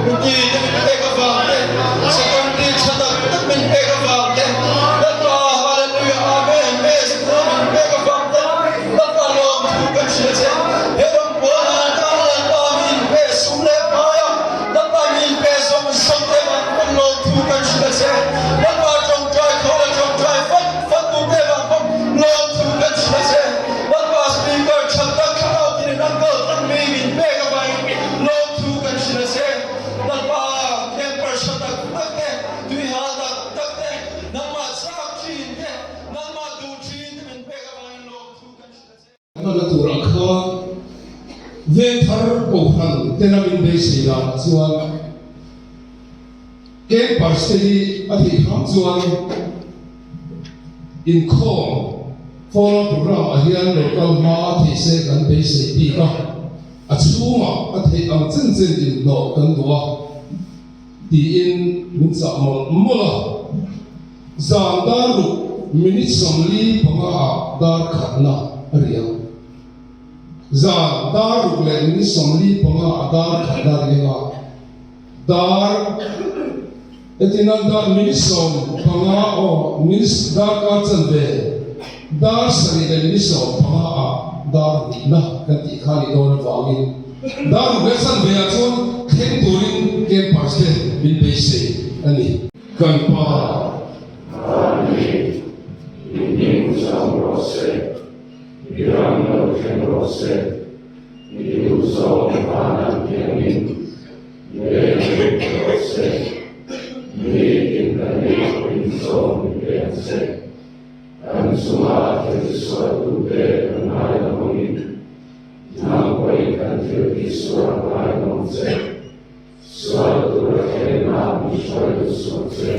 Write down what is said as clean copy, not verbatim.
Buti min pega vante, sekanti chatak tak min pega vante. Data hallelujah amen. Mes min pega vante. Data lom kan shese. Heram pona kalan ta min pe sumle maya. Data min pe som somte man kon lom kan shese. Data jong try khola jong try fat tu te ba kom lom kan shese. Data speaker chatak khao tin nan ko tan mi min pega vai lom kan shese. Data camper shatak takte tui hada takte nama sak chin te nama du chin min pega vai lom kan shese. Nó là thủ rằng khá về thar cổ khăn tên là mình đây xảy ra chuan cái bản sẽ đi ở thị khám chuan in khom follow program ở hiện local ma thì sẽ gần đây sẽ đi đó à chú mà ở thị ông chân chân in độ gần đó thì in mình sợ một là giảm đa lục mình sống lý bằng à đa khả na riêng Zan dar rugle ni somli ponga dar khadar lenga dar etinan dar minisom ponga o minis dar ka chanve dar sari le minisom ponga a dar na kanti khali don wangin dar rugle chanve a chon khen turin ke parste bin base ani kan pa ani ni usam rose Irano generose, iuso panan pianin, rose, intanico in son pense, ansumate suatu de naida monin, namque cantil di sua non se, suatu rachena mi suatu sunse.